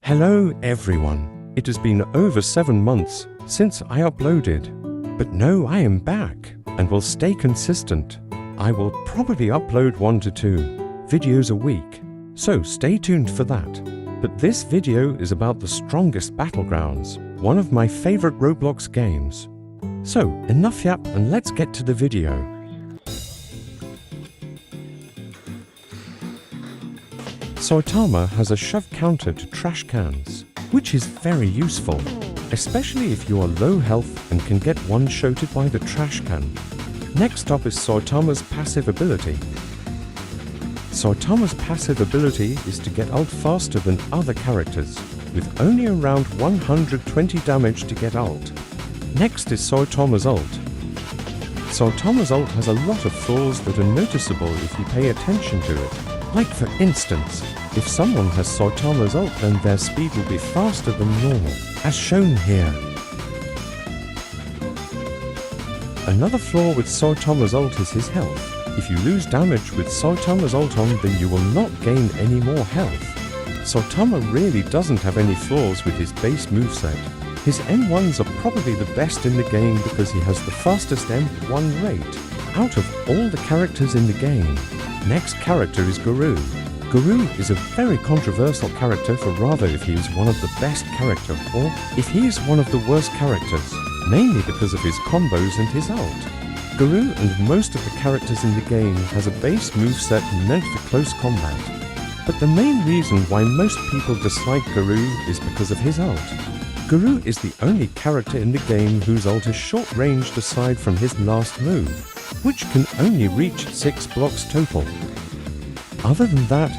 Hello everyone. It has been over 7 months since I uploaded. But no, I am back and will stay consistent. I will probably upload 1 to 2 videos a week, so stay tuned for that. But this video is about the Strongest Battlegrounds, one of my favorite Roblox games. So enough yap and let's get to the video. Saitama has a shove counter to trash cans, which is very useful, especially if you are low health and can get one-shoted by the trash can. Next up is Saitama's passive ability. Saitama's passive ability is to get ult faster than other characters, with only around 120 damage to get ult. Next is Saitama's ult. Saitama's ult has a lot of flaws that are noticeable if you pay attention to it. Like for instance, if someone has Saitama's ult, then their speed will be faster than normal, as shown here. Another flaw with Saitama's ult is his health. If you lose damage with Saitama's ult on, then you will not gain any more health. Saitama really doesn't have any flaws with his base moveset. His M1s are probably the best in the game because he has the fastest M1 rate out of all the characters in the game. Next character is Garou. Garou is a very controversial character for rather if he is one of the best character or if he is one of the worst characters, mainly because of his combos and his ult. Garou and most of the characters in the game has a base moveset meant for close combat. But the main reason why most people dislike Garou is because of his ult. Garou is the only character in the game whose ult is short-ranged aside from his last move, which can only reach 6 blocks total. Other than that,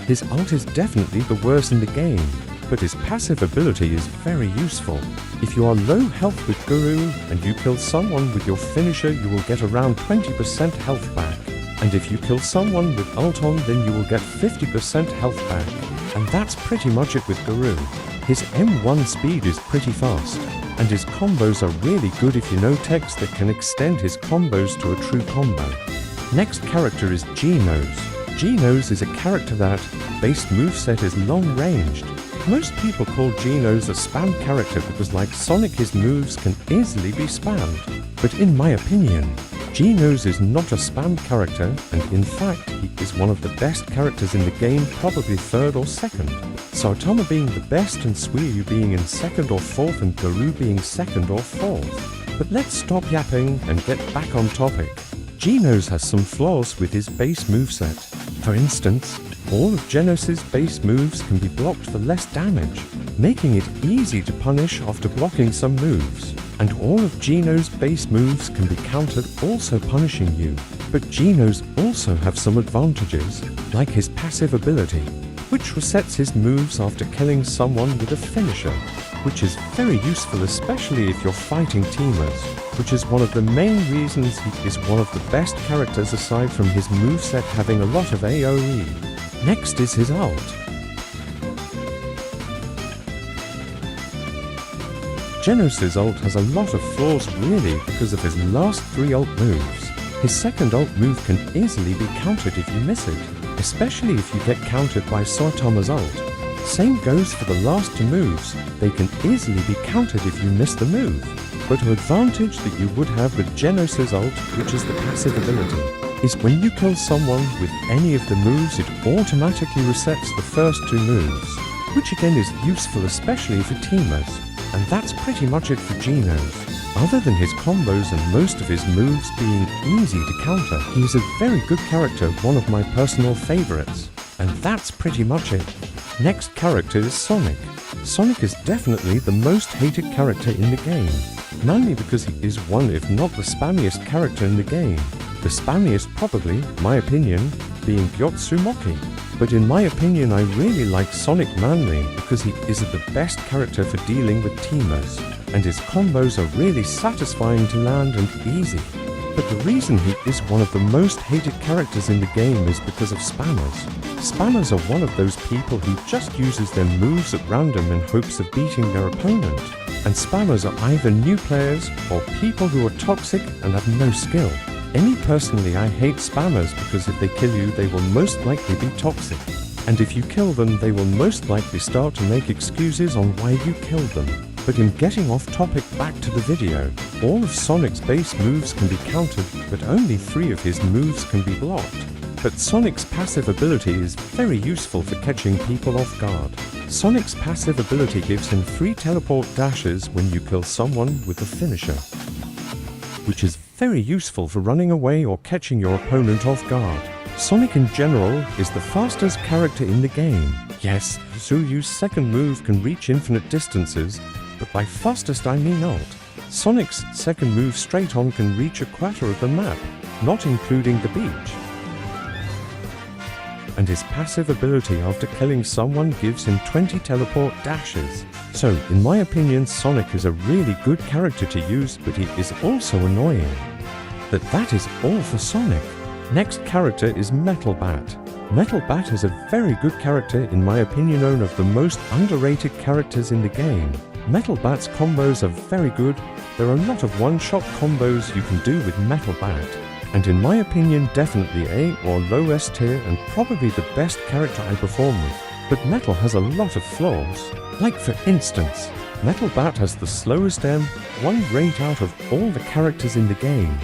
his ult is definitely the worst in the game, but his passive ability is very useful. If you are low health with Garou and you kill someone with your finisher, you will get around 20% health back. And if you kill someone with ult on, then you will get 50% health back. And that's pretty much it with Garou. His M1 speed is pretty fast, and his combos are really good if you know techs that can extend his combos to a true combo. Next character is Genos. Genos is a character that base moveset is long ranged. Most people call Genos a spam character because like Sonic his moves can easily be spammed. But in my opinion, Genos is not a spam character, and in fact he is one of the best characters in the game, probably 3rd or 2nd. Saitama being the best and Suiryu being in 2nd or 4th and Garou being 2nd or 4th. But let's stop yapping and get back on topic. Genos has some flaws with his base moveset. For instance, all of Genos' base moves can be blocked for less damage, making it easy to punish after blocking some moves. And all of Genos' base moves can be countered, also punishing you. But Genos also have some advantages, like his passive ability, which resets his moves after killing someone with a finisher, which is very useful especially if you're fighting teamers, which is one of the main reasons he is one of the best characters aside from his moveset having a lot of AoE. Next is his ult. Genos' ult has a lot of flaws really because of his last 3 ult moves. His 2nd ult move can easily be countered if you miss it, especially if you get countered by Saitama's ult. Same goes for the last 2 moves, they can easily be countered if you miss the move. But an advantage that you would have with Genos' ult, which is the passive ability, is when you kill someone with any of the moves it automatically resets the first 2 moves, which again is useful especially for teamers. And that's pretty much it for Genos. Other than his combos and most of his moves being easy to counter, he is a very good character, one of my personal favorites. And that's pretty much it. Next character is Sonic. Sonic is definitely the most hated character in the game, mainly because he is one if not the spammiest character in the game. The spammiest probably, my opinion, being gyatsumaki. But in my opinion I really like Sonic mainly because he is the best character for dealing with teamers, and his combos are really satisfying to land and easy. But the reason he is one of the most hated characters in the game is because of spammers. Spammers are one of those people who just uses their moves at random in hopes of beating their opponent. And spammers are either new players or people who are toxic and have no skill. Personally, I hate spammers because if they kill you, they will most likely be toxic. And if you kill them, they will most likely start to make excuses on why you killed them. But in getting off topic, back to the video, all of Sonic's base moves can be countered, but only 3 of his moves can be blocked. But Sonic's passive ability is very useful for catching people off guard. Sonic's passive ability gives him 3 teleport dashes when you kill someone with the finisher, which is very useful for running away or catching your opponent off guard. Sonic in general is the fastest character in the game. Yes, Suiryu's second move can reach infinite distances, but by fastest I mean ult. Sonic's second move straight on can reach a quarter of the map, not including the beach. And his passive ability after killing someone gives him 20 teleport dashes. So, in my opinion, Sonic is a really good character to use, but he is also annoying. But that is all for Sonic. Next character is Metal Bat. Metal Bat is a very good character, in my opinion, one of the most underrated characters in the game. Metal Bat's combos are very good. There are a lot of one-shot combos you can do with Metal Bat, and in my opinion definitely A or low S tier and probably the best character I perform with. But Metal has a lot of flaws. Like for instance, Metal Bat has the slowest M1 rate out of all the characters in the game.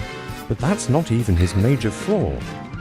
But that's not even his major flaw.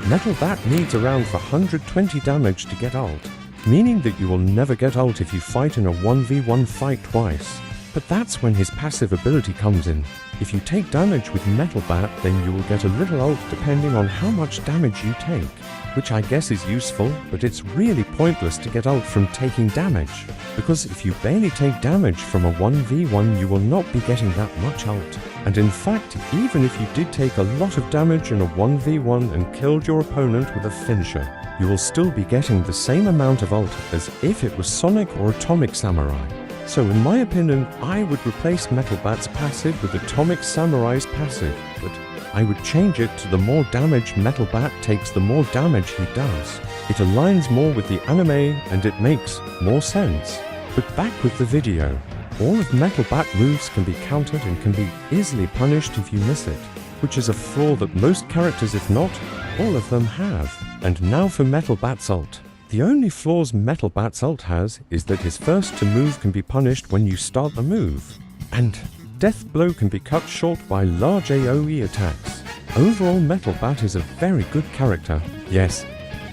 Metal Bat needs around 120 damage to get ult, meaning that you will never get ult if you fight in a 1v1 fight twice. But that's when his passive ability comes in. If you take damage with Metal Bat, then you will get a little ult depending on how much damage you take, which I guess is useful, but it's really pointless to get ult from taking damage, because if you barely take damage from a 1v1 you will not be getting that much ult. And in fact, even if you did take a lot of damage in a 1v1 and killed your opponent with a finisher, you will still be getting the same amount of ult as if it was Sonic or Atomic Samurai. So in my opinion, I would replace Metal Bat's passive with Atomic Samurai's passive, but I would change it to the more damage Metal Bat takes, the more damage he does. It aligns more with the anime and it makes more sense. But back with the video. All of Metal Bat moves can be countered and can be easily punished if you miss it, which is a flaw that most characters, if not all of them, have. And now for Metal Bat's ult. The only flaws Metal Bat's ult has is that his first to move can be punished when you start the move, and Death Blow can be cut short by large AoE attacks. Overall, Metal Bat is a very good character. Yes,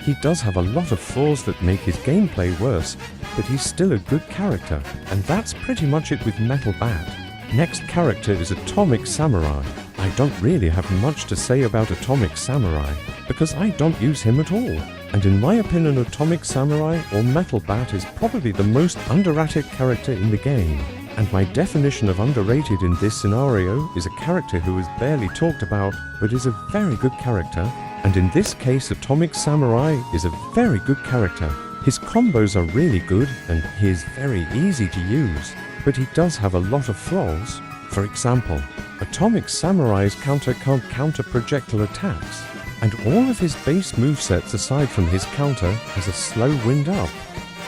he does have a lot of flaws that make his gameplay worse, but he's still a good character, and that's pretty much it with Metal Bat. Next character is Atomic Samurai. I don't really have much to say about Atomic Samurai, because I don't use him at all. And in my opinion, Atomic Samurai or Metal Bat is probably the most underrated character in the game. And my definition of underrated in this scenario is a character who is barely talked about, but is a very good character. And in this case, Atomic Samurai is a very good character. His combos are really good, and he is very easy to use, but he does have a lot of flaws. For example, Atomic Samurai's counter can't counter projectile attacks, and all of his base movesets aside from his counter has a slow wind up.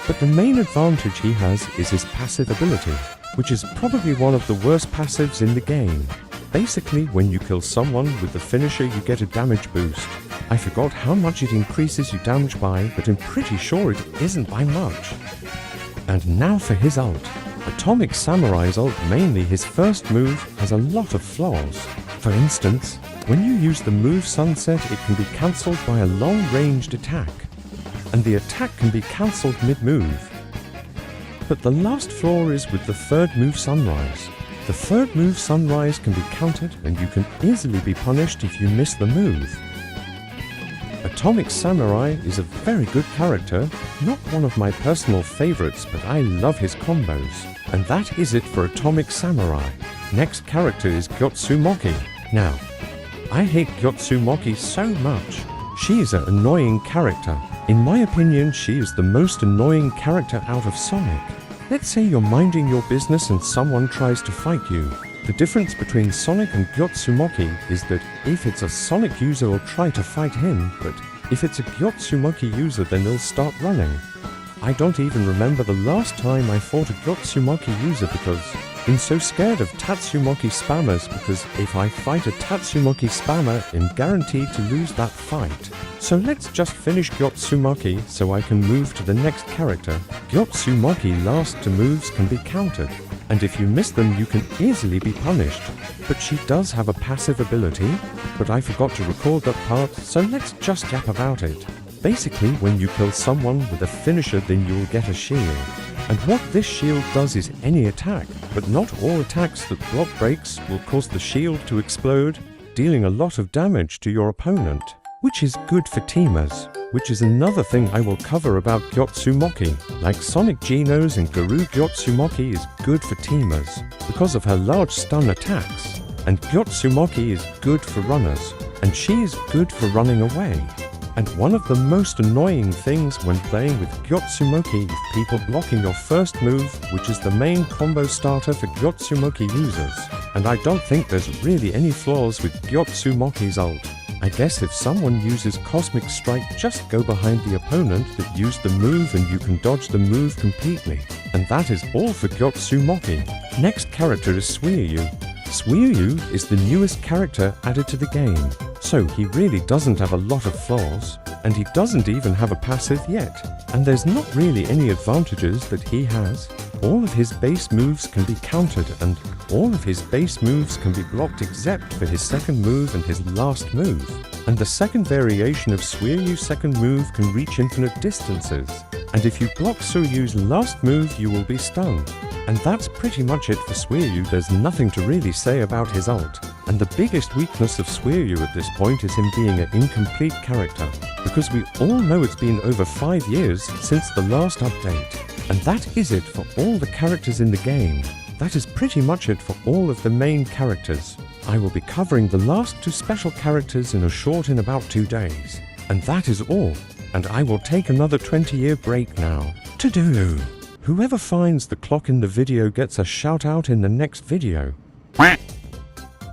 But the main advantage he has is his passive ability, which is probably one of the worst passives in the game. Basically, when you kill someone with the finisher you get a damage boost. I forgot how much it increases your damage by, but I'm pretty sure it isn't by much. And now for his ult. Atomic Samurai's ult, mainly his first move, has a lot of flaws. For instance, when you use the move Sunset, it can be cancelled by a long-ranged attack, and the attack can be cancelled mid-move. But the last flaw is with the third move Sunrise. The third move Sunrise can be countered, and you can easily be punished if you miss the move. Atomic Samurai is a very good character, not one of my personal favorites, but I love his combos. And that is it for Atomic Samurai. Next character is Gyatsumaki. Now, I hate Gyatsumaki so much. She is an annoying character. In my opinion, she is the most annoying character out of Sonic. Let's say you're minding your business and someone tries to fight you. The difference between Sonic and Gyatsumaki is that if it's a Sonic user, will try to fight him, but if it's a Gyatsumaki user, then they'll start running. I don't even remember the last time I fought a Gyatsumaki user because been so scared of Tatsumaki spammers because if I fight a Tatsumaki spammer, I'm guaranteed to lose that fight. So let's just finish Gyatsumaki so I can move to the next character. Gyatsumaki last 2 moves can be countered, and if you miss them you can easily be punished. But she does have a passive ability, but I forgot to record that part, so let's just yap about it. Basically, when you kill someone with a finisher, then you'll get a shield. And what this shield does is any attack, but not all attacks that block breaks will cause the shield to explode, dealing a lot of damage to your opponent, which is good for teamers, which is another thing I will cover about Gyatsumaki. Like Sonic Genos and Garou, Gyatsumaki is good for teamers because of her large stun attacks, and Gyatsumaki is good for runners, and she is good for running away. And one of the most annoying things when playing with Gyatsumaki is people blocking your first move, which is the main combo starter for Gyatsumaki users. And I don't think there's really any flaws with Gyatsumaki's ult. I guess if someone uses Cosmic Strike, just go behind the opponent that used the move and you can dodge the move completely. And that is all for Gyatsumaki. Next character is Suiryu. Suiryu is the newest character added to the game, so he really doesn't have a lot of flaws, and he doesn't even have a passive yet, and there's not really any advantages that he has. All of his base moves can be countered, and all of his base moves can be blocked except for his second move and his last move. And the second variation of Suiryu's second move can reach infinite distances, and if you block Suiryu's last move you will be stunned. And that's pretty much it for Suiryu. There's nothing to really say about his ult. And the biggest weakness of Suiryu at this point is him being an incomplete character, because we all know it's been over 5 years since the last update. And that is it for all the characters in the game. That is pretty much it for all of the main characters. I will be covering the last 2 special characters in about 2 days. And that is all. And I will take another 20-year break now. To-do. Whoever finds the clock in the video gets a shout out in the next video.